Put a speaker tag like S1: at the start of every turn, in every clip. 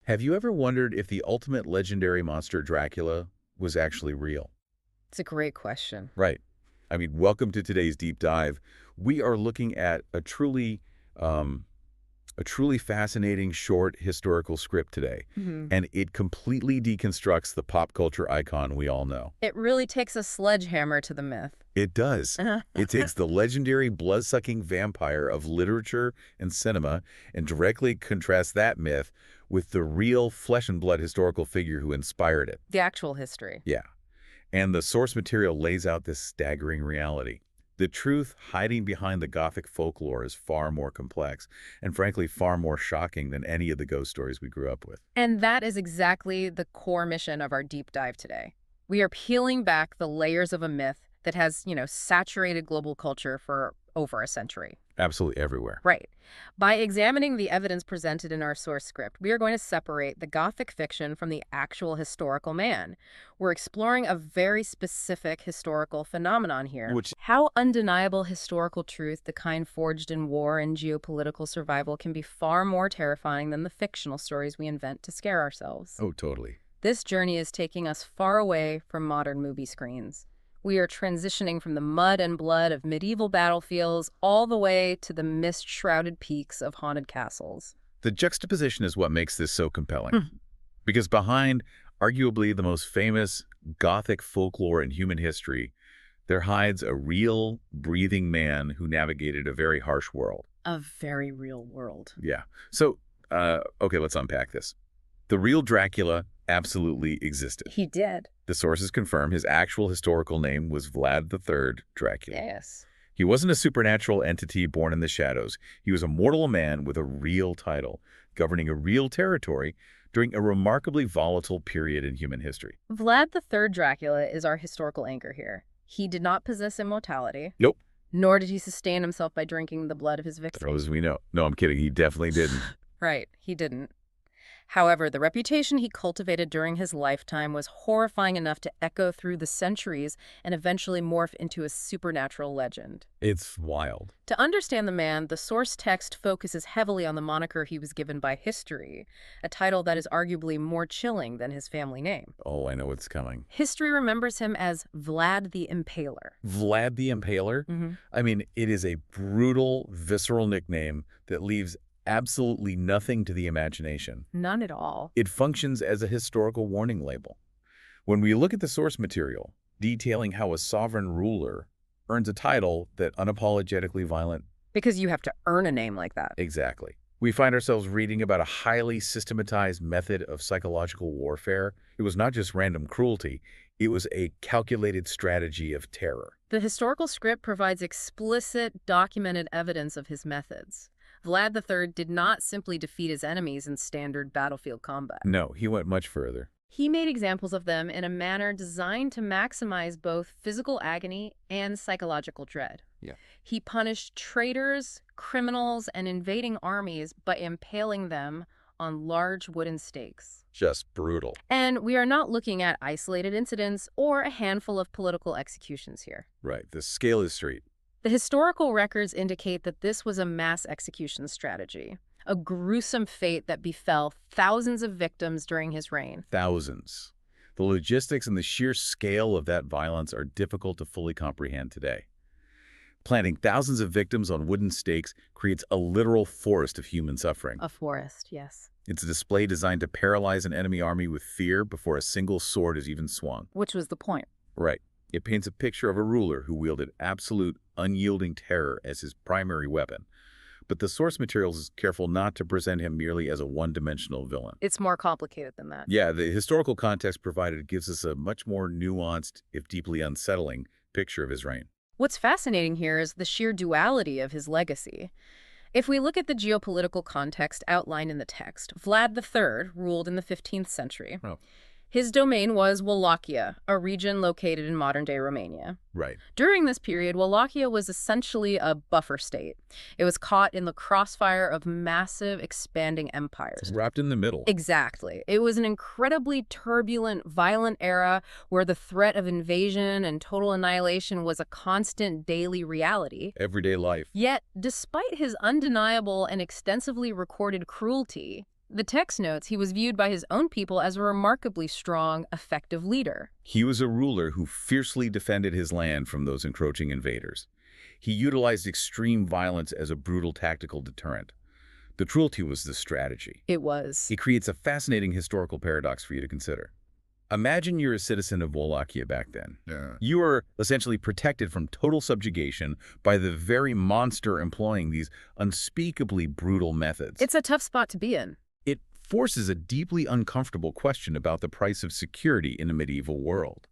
S1: Have you ever wondered if the ultimate legendary monster Dracula was actually real?
S2: It's a great question.
S1: Right. I mean, welcome to today's deep dive. We are looking at um, a truly fascinating short historical script today,
S2: Hmm.
S1: and it completely deconstructs the pop culture icon we all know.
S2: It really takes a sledgehammer to the myth.
S1: It does. It takes the legendary blood-sucking vampire of literature and cinema and directly contrasts that myth with the real flesh and blood historical figure who inspired it.
S2: The actual history.
S1: Yeah. And the source material lays out this staggering reality. The truth hiding behind the Gothic folklore is far more complex and frankly far more shocking than any of the ghost stories we grew up with.
S2: And that is exactly the core mission of our deep dive today. We are peeling back the layers of a myth that has, saturated global culture for over a century.
S1: Absolutely everywhere.
S2: Right. By examining the evidence presented in our source script, we are going to separate the Gothic fiction from the actual historical man. We're exploring a very specific historical phenomenon here.
S1: Which,
S2: How undeniable historical truth, the kind forged in war and geopolitical survival, can be far more terrifying than the fictional stories we invent to scare ourselves.
S1: oh, totally.
S2: This journey is taking us far away from modern movie screens. We are transitioning from the mud and blood of medieval battlefields all the way to the mist-shrouded peaks of haunted castles.
S1: The juxtaposition is what makes this so compelling.
S2: Hmm.
S1: Because behind arguably the most famous Gothic folklore in human history, there hides a real, breathing man who navigated a very harsh world.
S2: A very real world.
S1: Yeah. So, okay, let's unpack this. The real Dracula absolutely existed.
S2: He did.
S1: The sources confirm his actual historical name was Vlad III Dracula.
S2: Yes.
S1: He wasn't a supernatural entity born in the shadows. He was a mortal man with a real title, governing a real territory during a remarkably volatile period in human history.
S2: Vlad the III Dracula is our historical anchor here. He did not possess immortality,
S1: Nope.
S2: nor did he sustain himself by drinking the blood of his victims.
S1: As we know. No, I'm kidding. He definitely didn't.
S2: Right, he didn't. However, the reputation he cultivated during his lifetime was horrifying enough to echo through the centuries and eventually morph into a supernatural legend.
S1: It's wild.
S2: To understand the man, the source text focuses heavily on the moniker he was given by history, a title that is arguably more chilling than his family name.
S1: Oh, I know what's coming.
S2: History remembers him as Vlad the Impaler.
S1: Vlad the Impaler? I mean, it is a brutal, visceral nickname that leaves absolutely nothing to the imagination.
S2: None at all.
S1: It functions as a historical warning label. When we look at the source material, detailing how a sovereign ruler earns a title that unapologetically violent.
S2: Because you have to earn a name like that.
S1: Exactly. We find ourselves reading about a highly systematized method of psychological warfare. It was not just random cruelty, it was a calculated strategy of terror.
S2: The historical script provides explicit, documented evidence of his methods. Vlad III did not simply defeat his enemies in standard battlefield combat.
S1: No, he went much further.
S2: He made examples of them in a manner designed to maximize both physical agony and psychological dread.
S1: Yeah.
S2: He punished traitors, criminals, and invading armies by impaling them on large wooden stakes.
S1: Just brutal.
S2: And we are not looking at isolated incidents or a handful of political executions here.
S1: Right. The scale is straight.
S2: The historical records indicate that this was a mass execution strategy, a gruesome fate that befell thousands of victims during his reign.
S1: Thousands. The logistics and the sheer scale of that violence are difficult to fully comprehend today. Planting thousands of victims on wooden stakes creates a literal forest of human suffering.
S2: A forest, yes.
S1: It's a display designed to paralyze an enemy army with fear before a single sword is even swung.
S2: Which was the point.
S1: Right. It paints a picture of a ruler who wielded absolute, unyielding terror as his primary weapon. But the source materials is careful not to present him merely as a one-dimensional villain.
S2: It's more complicated than that.
S1: Yeah, the historical context provided gives us a much more nuanced, if deeply unsettling, picture of his reign.
S2: What's fascinating here is the sheer duality of his legacy. If we look at the geopolitical context outlined in the text, Vlad III ruled in the 15th century.
S1: Oh.
S2: His domain was Wallachia, a region located in modern-day Romania.
S1: Right.
S2: During this period, Wallachia was essentially a buffer state. It was caught in the crossfire of massive, expanding empires.
S1: It's wrapped in the middle.
S2: Exactly. It was an incredibly turbulent, violent era where the threat of invasion and total annihilation was a constant daily reality.
S1: Everyday life.
S2: Yet, despite his undeniable and extensively recorded cruelty, The text notes he was viewed by his own people as a remarkably strong, effective leader.
S1: He was a ruler who fiercely defended his land from those encroaching invaders. He utilized extreme violence as a brutal tactical deterrent. The cruelty was the strategy.
S2: It was.
S1: It creates a fascinating historical paradox for you to consider. Imagine you're a citizen of Wallachia back then.
S3: Yeah.
S1: You are essentially protected from total subjugation by the very monster employing these unspeakably brutal methods.
S2: It's a tough spot to be in.
S1: It forces a deeply uncomfortable question about the price of security in a medieval world.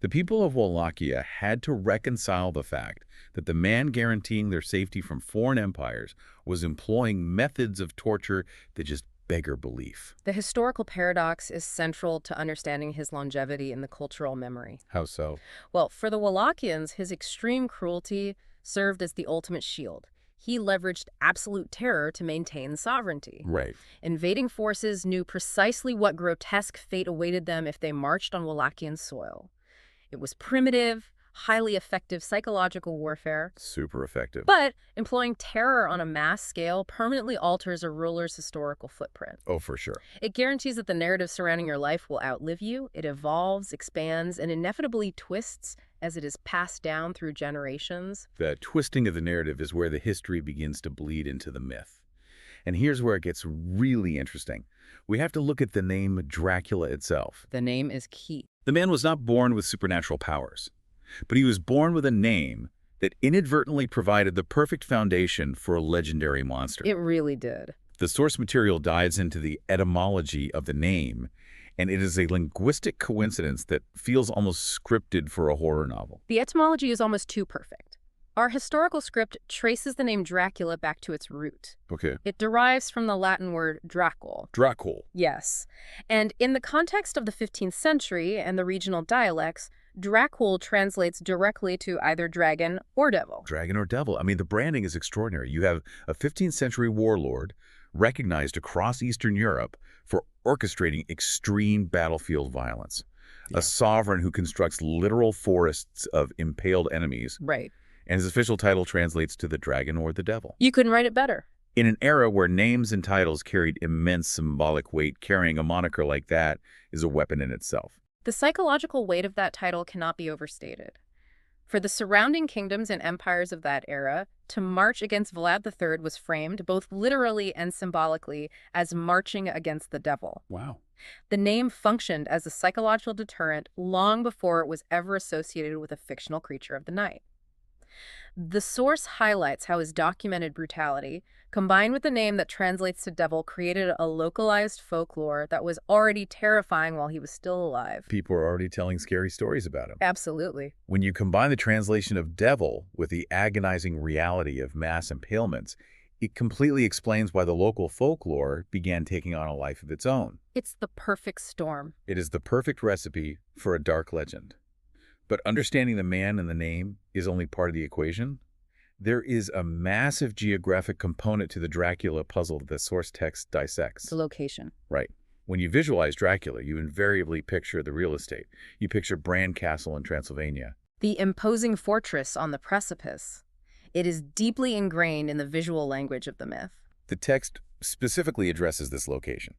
S1: The people of Wallachia had to reconcile the fact that the man guaranteeing their safety from foreign empires was employing methods of torture that just beggar belief.
S2: The historical paradox is central to understanding his longevity in the cultural memory.
S1: How so?
S2: Well, for the Wallachians, his extreme cruelty served as the ultimate shield. He leveraged absolute terror to maintain sovereignty.
S1: Right.
S2: Invading forces knew precisely what grotesque fate awaited them if they marched on Wallachian soil. It was primitive, highly effective psychological warfare.
S1: Super effective.
S2: But employing terror on a mass scale permanently alters a ruler's historical footprint.
S1: Oh, for sure.
S2: It guarantees that the narrative surrounding your life will outlive you. It evolves, expands, and inevitably twists as it is passed down through generations.
S1: The twisting of the narrative is where the history begins to bleed into the myth. And here's where it gets really interesting. We have to look at the name Dracula itself.
S2: The name is key.
S1: The man was not born with supernatural powers, but he was born with a name that inadvertently provided the perfect foundation for a legendary monster.
S2: It really did.
S1: The source material dives into the etymology of the name, and it is a linguistic coincidence that feels almost scripted for a horror novel.
S2: The etymology is almost too perfect. Our historical script traces the name Dracula back to its root.
S1: Okay.
S2: It derives from the Latin word dracul.
S1: Dracul.
S2: Yes. And in the context of the 15th century and the regional dialects, dracul translates directly to either dragon or devil.
S1: Dragon or devil. I mean, the branding is extraordinary. You have a 15th century warlord recognized across Eastern Europe for orchestrating extreme battlefield violence.
S3: Yeah.
S1: A sovereign who constructs literal forests of impaled enemies.
S2: Right.
S1: And his official title translates to the dragon or the devil.
S2: You couldn't write it better.
S1: In an era where names and titles carried immense symbolic weight, carrying a moniker like that is a weapon in itself.
S2: The psychological weight of that title cannot be overstated. For the surrounding kingdoms and empires of that era, to march against Vlad III was framed, both literally and symbolically, as marching against the devil.
S1: Wow.
S2: The name functioned as a psychological deterrent long before it was ever associated with a fictional creature of the night. The source highlights how his documented brutality, combined with the name that translates to devil, created a localized folklore that was already terrifying while he was still alive.
S1: People are already telling scary stories about him.
S2: Absolutely.
S1: When you combine the translation of devil with the agonizing reality of mass impalements, it completely explains why the local folklore began taking on a life of its own.
S2: It's the perfect storm.
S1: It is the perfect recipe for a dark legend. But understanding the man and the name is only part of the equation. There is a massive geographic component to the Dracula puzzle that the source text dissects.
S2: The location.
S1: Right. When you visualize Dracula, you invariably picture the real estate. You picture Bran Castle in Transylvania.
S2: The imposing fortress on the precipice. It is deeply ingrained in the visual language of the myth.
S1: The text specifically addresses this location.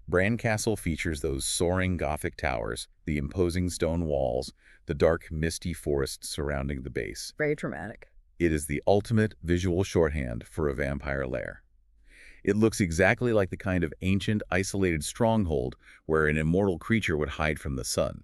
S1: Bran Castle features those soaring Gothic towers, the imposing stone walls, the dark, misty forests surrounding the base.
S2: Very dramatic.
S1: It is the ultimate visual shorthand for a vampire lair. It looks exactly like the kind of ancient, isolated stronghold where an immortal creature would hide from the sun.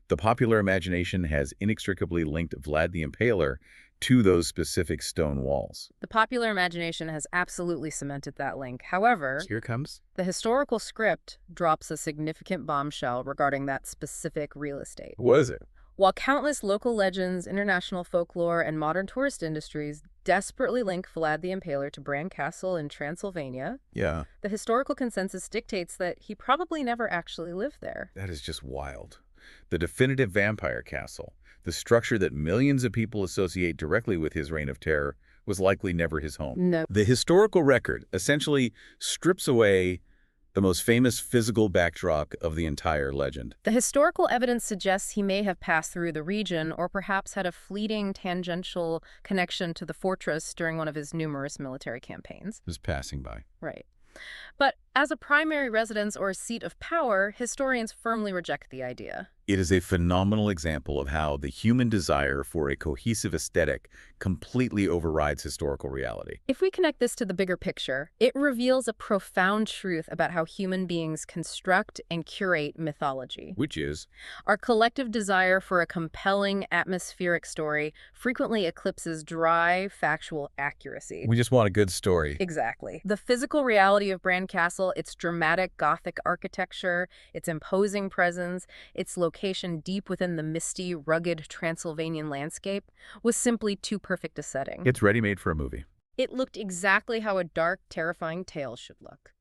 S1: The popular imagination has inextricably linked Vlad the Impaler to those specific stone walls.
S2: The popular imagination has absolutely cemented that link. However,
S1: Here it comes.
S2: the historical script drops a significant bombshell regarding that specific real estate.
S1: What is it?
S2: While countless local legends, international folklore, and modern tourist industries desperately link Vlad the Impaler to Bran Castle in Transylvania,
S1: Yeah,
S2: the historical consensus dictates that he probably never actually lived there.
S1: that is just wild. The definitive vampire castle, the structure that millions of people associate directly with his reign of terror, was likely never his home.
S2: No.
S1: The historical record essentially strips away the most famous physical backdrop of the entire legend.
S2: The historical evidence suggests he may have passed through the region or perhaps had a fleeting tangential connection to the fortress during one of his numerous military campaigns.
S1: Just passing by.
S2: Right. But As a primary residence or a seat of power, historians firmly reject the idea.
S1: It is a phenomenal example of how the human desire for a cohesive aesthetic completely overrides historical reality.
S2: If we connect this to the bigger picture, it reveals a profound truth about how human beings construct and curate mythology.
S1: Which is,
S2: Our collective desire for a compelling, atmospheric story frequently eclipses dry, factual accuracy.
S1: we just want a good story.
S2: Exactly. The physical reality of Bran Castle, its dramatic Gothic architecture, its imposing presence, its location deep within the misty, rugged Transylvanian landscape, was simply too perfect a setting.
S1: It's ready-made for a movie.
S2: It looked exactly how a dark, terrifying tale should look.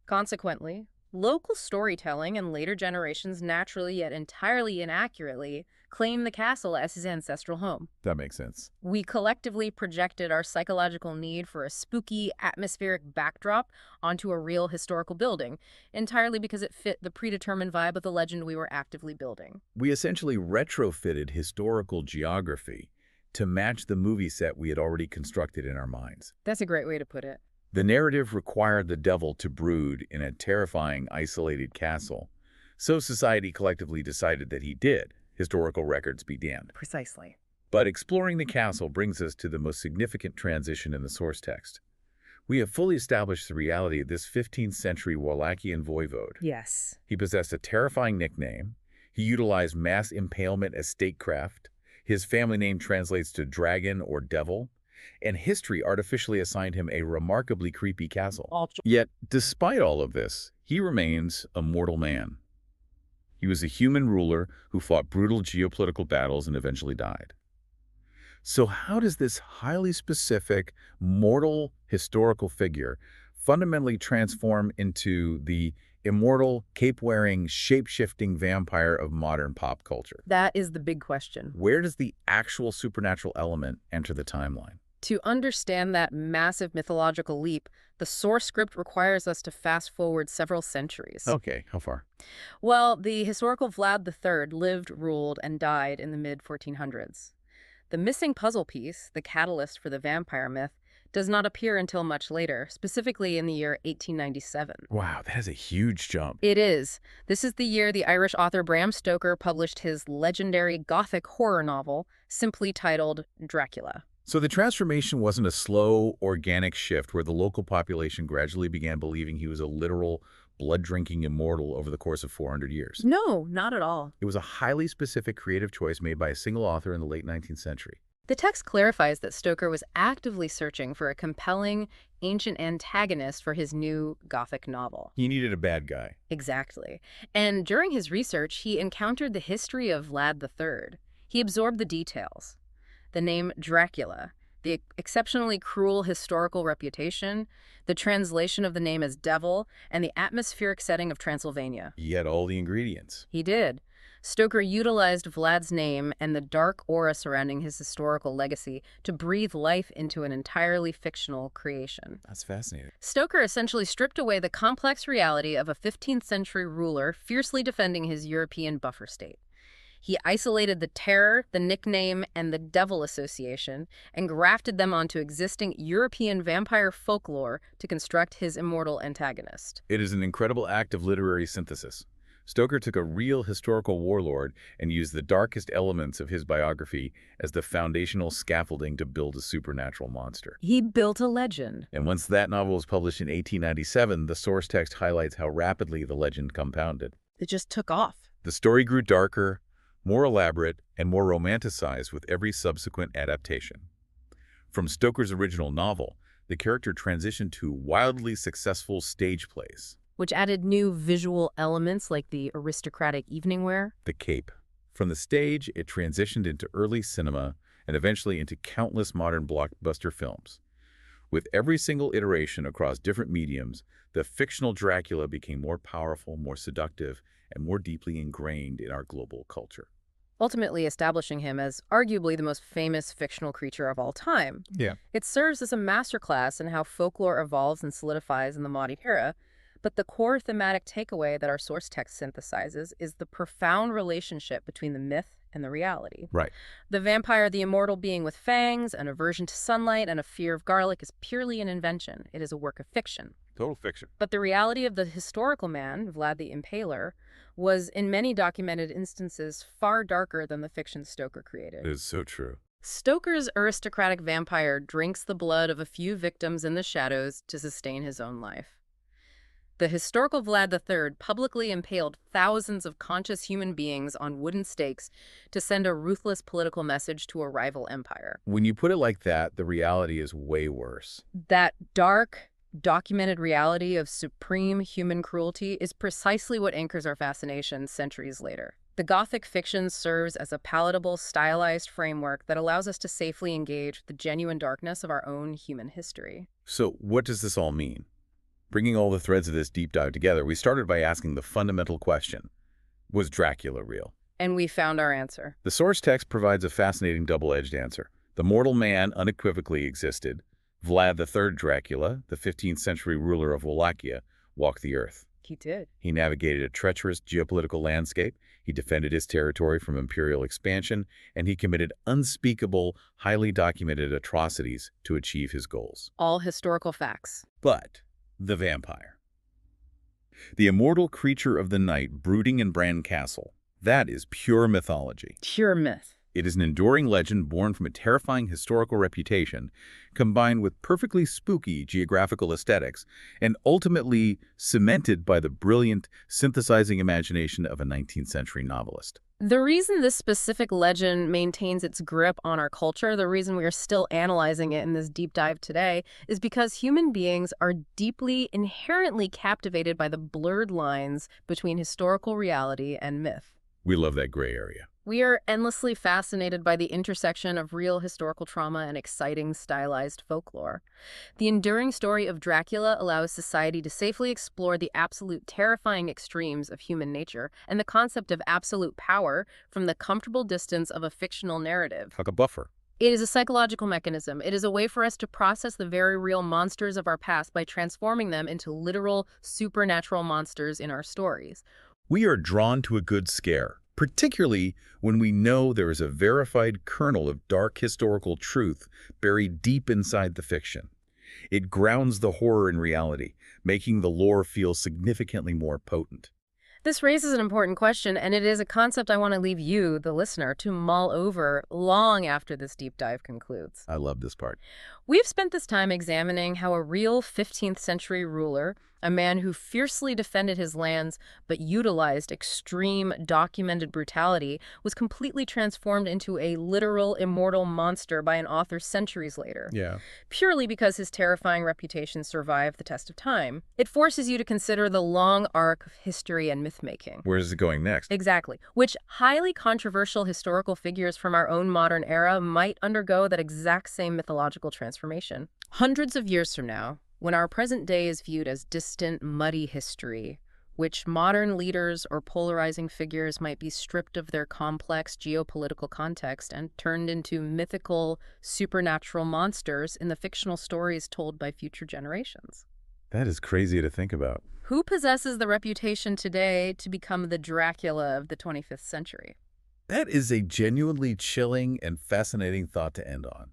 S2: Consequently, local storytelling and later generations naturally yet entirely inaccurately claim the castle as his ancestral home.
S1: That makes sense.
S2: We collectively projected our psychological need for a spooky, atmospheric backdrop onto a real historical building, entirely because it fit the predetermined vibe of the legend we were actively building.
S1: We essentially retrofitted historical geography to match the movie set we had already constructed in our minds.
S2: That's a great way to put it.
S1: The narrative required the devil to brood in a terrifying, isolated castle, so society collectively decided that he did. Historical records be damned.
S2: Precisely.
S1: But exploring the castle brings us to the most significant transition in the source text. We have fully established the reality of this 15th century Wallachian voivode.
S2: Yes.
S1: He possessed a terrifying nickname. He utilized mass impalement as statecraft. His family name translates to dragon or devil. And history artificially assigned him a remarkably creepy castle. Yet, despite all of this, he remains a mortal man. He was a human ruler who fought brutal geopolitical battles and eventually died. So how does this highly specific, mortal historical figure fundamentally transform into the immortal, cape-wearing, shape-shifting vampire of modern pop culture?
S2: That is the big question.
S1: Where does the actual supernatural element enter the timeline?
S2: To understand that massive mythological leap, the source script requires us to fast forward several centuries.
S1: Okay, how far?
S2: Well, the historical Vlad III lived, ruled, and died in the mid-1400s. The missing puzzle piece, the catalyst for the vampire myth, does not appear until much later, specifically in the year 1897.
S1: Wow, that is a huge jump.
S2: It is. This is the year the Irish author Bram Stoker published his legendary Gothic horror novel, simply titled Dracula.
S1: So the transformation wasn't a slow, organic shift where the local population gradually began believing he was a literal, blood-drinking immortal over the course of 400 years.
S2: No, not at all.
S1: It was a highly specific creative choice made by a single author in the late 19th century.
S2: The text clarifies that Stoker was actively searching for a compelling, ancient antagonist for his new Gothic novel.
S1: He needed a bad guy.
S2: Exactly. And during his research, he encountered the history of Vlad III. He absorbed the details. The name Dracula, the exceptionally cruel historical reputation, the translation of the name as devil, and the atmospheric setting of Transylvania.
S1: He had all the ingredients.
S2: He did. Stoker utilized Vlad's name and the dark aura surrounding his historical legacy to breathe life into an entirely fictional creation.
S1: That's fascinating.
S2: Stoker essentially stripped away the complex reality of a 15th century ruler fiercely defending his European buffer state. He isolated the terror, the nickname, and the devil association, and grafted them onto existing European vampire folklore to construct his immortal antagonist.
S1: It is an incredible act of literary synthesis. Stoker took a real historical warlord and used the darkest elements of his biography as the foundational scaffolding to build a supernatural monster.
S2: He built a legend.
S1: And once that novel was published in 1897, the source text highlights how rapidly the legend compounded.
S2: It just took off.
S1: The story grew darker, more elaborate, and more romanticized with every subsequent adaptation. From Stoker's original novel, the character transitioned to wildly successful stage plays.
S2: Which added new visual elements like the aristocratic evening wear.
S1: The cape. From the stage, it transitioned into early cinema and eventually into countless modern blockbuster films. With every single iteration across different mediums, the fictional Dracula became more powerful, more seductive, and more deeply ingrained in our global culture.
S2: Ultimately establishing him as arguably the most famous fictional creature of all time.
S1: Yeah.
S2: It serves as a masterclass in how folklore evolves and solidifies in the modern era, but the core thematic takeaway that our source text synthesizes is the profound relationship between the myth and the reality.
S1: Right.
S2: The vampire, the immortal being with fangs, an aversion to sunlight, and a fear of garlic is purely an invention. It is a work of fiction.
S1: Total fiction.
S2: But the reality of the historical man, Vlad the Impaler, was in many documented instances far darker than the fiction Stoker created.
S1: It is so true.
S2: Stoker's aristocratic vampire drinks the blood of a few victims in the shadows to sustain his own life. The historical Vlad III publicly impaled thousands of conscious human beings on wooden stakes to send a ruthless political message to a rival empire.
S1: When you put it like that, the reality is way worse.
S2: That dark, documented reality of supreme human cruelty is precisely what anchors our fascination centuries later. The Gothic fiction serves as a palatable, stylized framework that allows us to safely engage with the genuine darkness of our own human history.
S1: So what does this all mean? Bringing all the threads of this deep dive together, we started by asking the fundamental question: was Dracula real?
S2: And we found our answer.
S1: The source text provides a fascinating double-edged answer. The mortal man unequivocally existed. Vlad III Dracula, the 15th century ruler of Wallachia, walked the earth.
S2: He did.
S1: He navigated a treacherous geopolitical landscape, he defended his territory from imperial expansion, and he committed unspeakable, highly documented atrocities to achieve his goals.
S2: All historical facts.
S1: But the vampire, the immortal creature of the night brooding in Bran Castle, that is pure mythology.
S2: Pure myth.
S1: It is an enduring legend born from a terrifying historical reputation, combined with perfectly spooky geographical aesthetics, and ultimately cemented by the brilliant, synthesizing imagination of a 19th century novelist.
S2: The reason this specific legend maintains its grip on our culture, the reason we are still analyzing it in this deep dive today, is because human beings are deeply, inherently captivated by the blurred lines between historical reality and myth.
S1: We love that gray area.
S2: We are endlessly fascinated by the intersection of real historical trauma and exciting, stylized folklore. The enduring story of Dracula allows society to safely explore the absolute terrifying extremes of human nature and the concept of absolute power from the comfortable distance of a fictional narrative.
S1: Like a buffer.
S2: It is a psychological mechanism. It is a way for us to process the very real monsters of our past by transforming them into literal, supernatural monsters in our stories.
S1: We are drawn to a good scare, particularly when we know there is a verified kernel of dark historical truth buried deep inside the fiction. It grounds the horror in reality, making the lore feel significantly more potent.
S2: This raises an important question, and it is a concept I want to leave you, the listener, to mull over long after this deep dive concludes.
S1: I love this part.
S2: We've spent this time examining how a real 15th century ruler, a man who fiercely defended his lands but utilized extreme documented brutality, was completely transformed into a literal immortal monster by an author centuries later.
S1: Yeah.
S2: Purely because his terrifying reputation survived the test of time. It forces you to consider the long arc of history and myth-making.
S1: Where is it going next?
S2: Exactly. Which highly controversial historical figures from our own modern era might undergo that exact same mythological transformation. Hundreds of years from now, when our present day is viewed as distant, muddy history, which modern leaders or polarizing figures might be stripped of their complex geopolitical context and turned into mythical, supernatural monsters in the fictional stories told by future generations.
S1: That is crazy to think about.
S2: Who possesses the reputation today to become the Dracula of the 25th century?
S1: That is a genuinely chilling and fascinating thought to end on.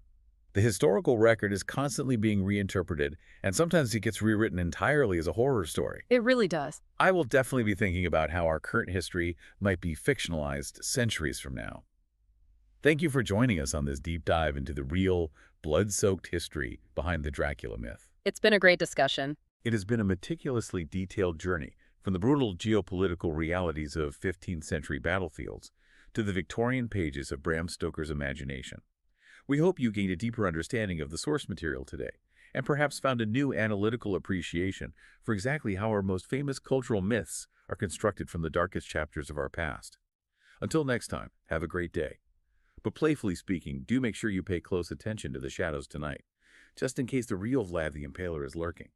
S1: The historical record is constantly being reinterpreted, and sometimes it gets rewritten entirely as a horror story.
S2: It really does.
S1: I will definitely be thinking about how our current history might be fictionalized centuries from now. Thank you for joining us on this deep dive into the real, blood-soaked history behind the Dracula myth.
S2: It's been a great discussion.
S1: It has been a meticulously detailed journey from the brutal geopolitical realities of 15th century battlefields to the Victorian pages of Bram Stoker's imagination. We hope you gained a deeper understanding of the source material today, and perhaps found a new analytical appreciation for exactly how our most famous cultural myths are constructed from the darkest chapters of our past. Until next time, have a great day. But playfully speaking, do make sure you pay close attention to the shadows tonight, just in case the real Vlad the Impaler is lurking.